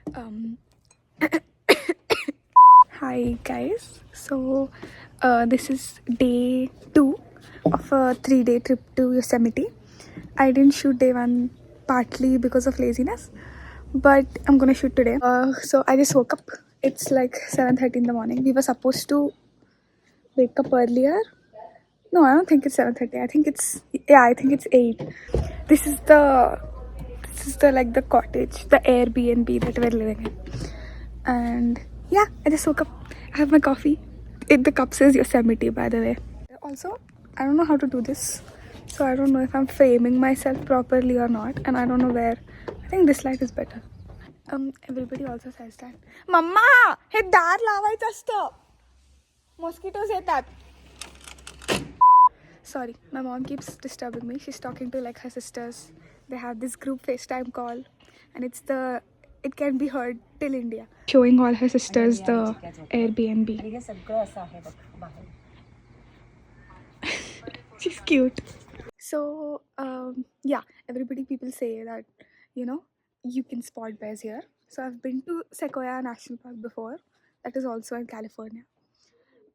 Um, Hi guys. This is day 2 of a 3-day trip to Yosemite. I didn't shoot day 1 partly because of laziness, but I'm gonna shoot today. So I just woke up. It's like 7:30 in the morning. We were supposed to wake up earlier. No, I don't think it's 7:30. I think it's 8. This is the like the cottage, the Airbnb that we're living in. And yeah, I just woke up. I have my coffee. The cup says Yosemite, by the way. Also, I don't know how to do this, so I don't know if I'm framing myself properly or not, and I don't know where. I think this light is better. Everybody also says that. Mama, हे दार लावायचं असतं. Mosquitoes येतात. Sorry, my mom keeps disturbing me. She's talking to like her sisters. They have this group FaceTime call, and it can be heard till India. Showing all her sisters the Airbnb. She's cute. So yeah, people say that you can spot bears here. So I've been to Sequoia National Park before. That is also in California,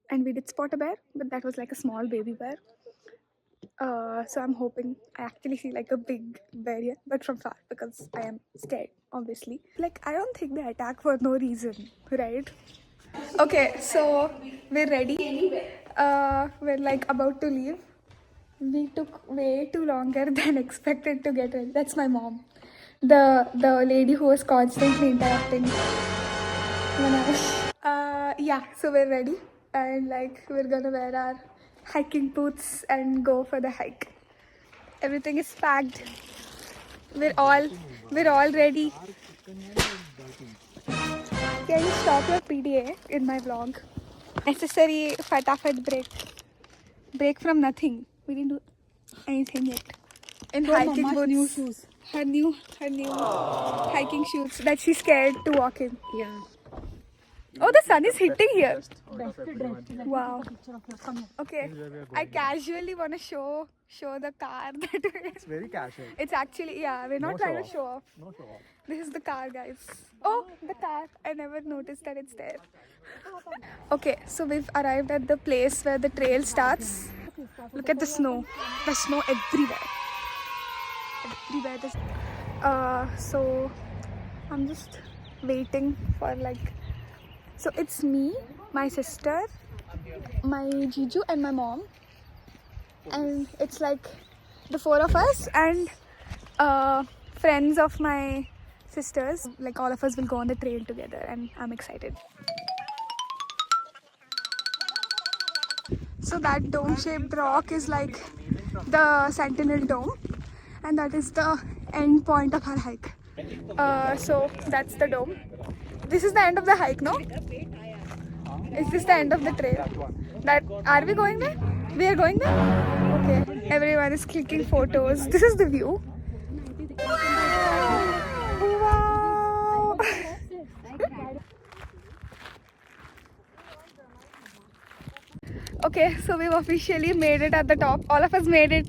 and we did spot a bear, but that was like a small baby bear. So I'm hoping I actually see like a big bear here, but from far because I am scared, obviously. Like, I don't think they attack for no reason, right? Okay, so we're ready. We're like about to leave. We took way too longer than expected to get ready. That's my mom, the lady who was constantly interrupting when I was. Yeah, so we're ready, and like we're gonna wear our hiking boots and go for the hike. Everything is packed. We're all ready. Can you stop your PDA in my vlog? Necessary fatafat break from nothing. We didn't do anything yet. In hiking boots. New shoes. Her new hiking shoes that she's scared to walk in. Yeah. Oh, the sun is hitting here. Wow. Okay, I casually want to show the car that It's very casual. it's actually, yeah, we're not trying to show off. No show off. This is the car, guys. Oh, the car. I never noticed that it's there. Okay, so we've arrived at the place where the trail starts. Look at the snow. The snow everywhere. So I'm just waiting for like. So it's me, my sister, my Jiju, and my mom. And it's like the 4 of us and friends of my sisters. Like, all of us will go on the trail together, and I'm excited. So that dome-shaped rock is like the Sentinel Dome, and that is the end point of our hike. So that's the dome. This is the end of the hike, no? Is this the end of the trail? Are we going there? We are going there? Okay. Everyone is clicking photos. This is the view. Wow! Okay, so we've officially made it at the top. All of us made it.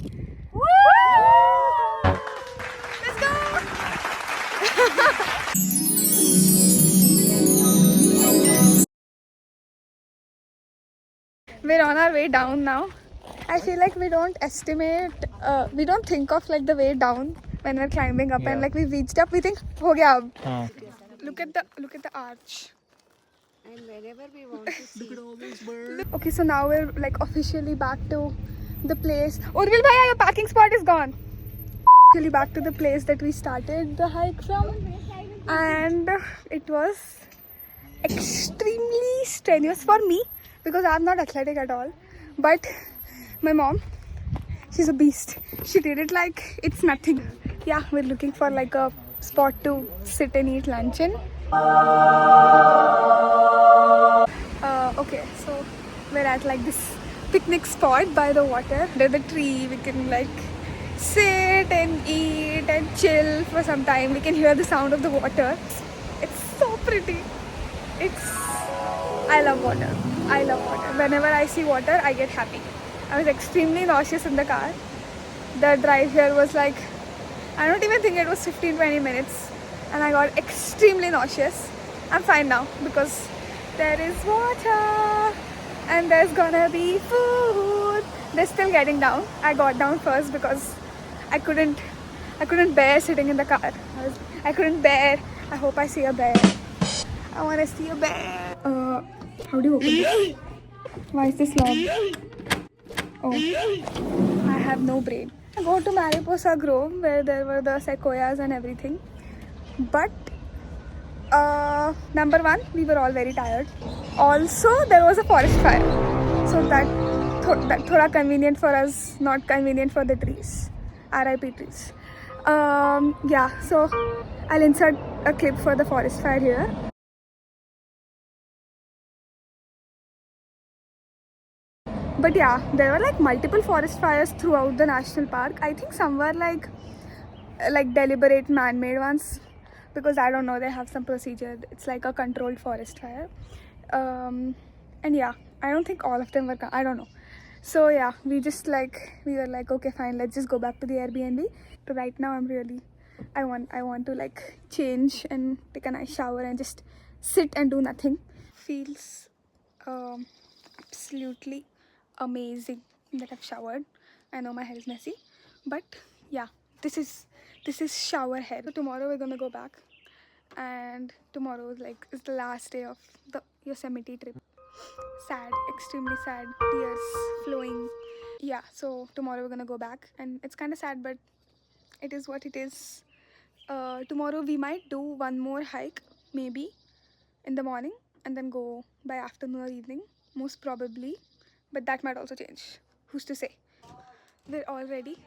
Woo! Let's go! We're on our way down now. I feel like we don't think of like the way down when we're climbing up, and like we've reached up, we think, ho gaya ab. Look at the arch. And whenever we want to see. Okay, so now we're like officially back to the place. Urvil bhaiya, your parking spot is gone. Officially back to the place that we started the hike from, and it was extremely strenuous for me because I'm not athletic at all. But my mom, she's a beast. She did it like it's nothing. Yeah, we're looking for like a spot to sit and eat lunch in. Okay, so we're at like this picnic spot by the water. There's a tree. We can like sit and eat and chill for some time. We can hear the sound of the water. It's so pretty. I love water. Whenever I see water, I get happy. I was extremely nauseous in the car. The drive here was like, I don't even think it was 15-20 minutes. and I got extremely nauseous. I'm fine now because there is water and there's gonna be food. They're still getting down. I got down first because I couldn't bear sitting in the car. I couldn't bear. I hope I see a bear. I want to see a bear. How do you open this? Why is this long? Oh, I have no brain. I go to Mariposa Grove where there were the sequoias and everything. But number one, we were all very tired. Also, there was a forest fire. So that thoda convenient for us, not convenient for the trees. RIP trees. Yeah, so I'll insert a clip for the forest fire here. But yeah, there were like multiple forest fires throughout the national park. I think some were like deliberate man-made ones, because I don't know, they have some procedure. It's like a controlled forest fire. And yeah, I don't think all of them were, I don't know. So yeah, we were like, okay, fine, let's just go back to the Airbnb. But right now I want to like change and take a nice shower and just sit and do nothing. Feels absolutely amazing that I've showered. I know my hair is messy, but yeah, this is shower hair. So tomorrow we're gonna go back, and tomorrow is the last day of the Yosemite trip. Sad, extremely sad, tears flowing. Yeah, so tomorrow we're gonna go back, and it's kind of sad, but it is what it is. Tomorrow we might do one more hike, maybe in the morning, and then go by afternoon or evening, most probably. But that might also change. Who's to say? We're all ready.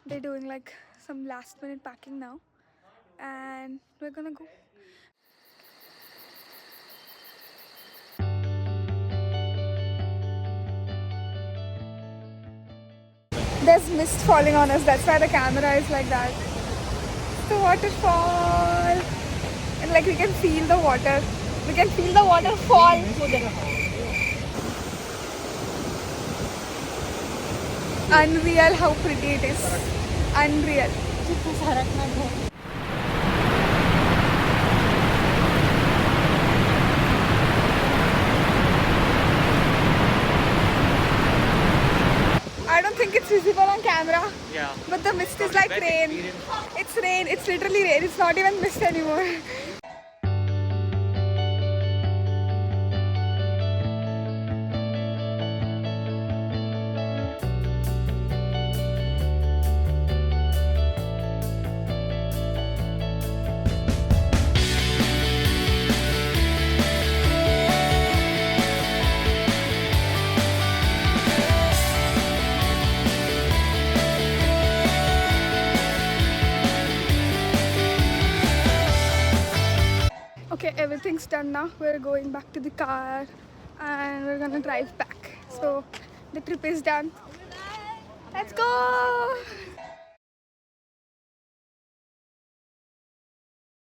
They're doing like some last minute packing now, and we're gonna go. There's mist falling on us, that's why the camera is like that. The waterfall, and like we can feel the water. We can feel the waterfall. Unreal how pretty it is. Unreal. I don't think it's visible on camera. Yeah. But the mist is like rain. It's rain. It's literally rain. It's not even mist anymore. Okay, everything's done now. We're going back to the car and we're gonna drive back. So the trip is done. Let's go!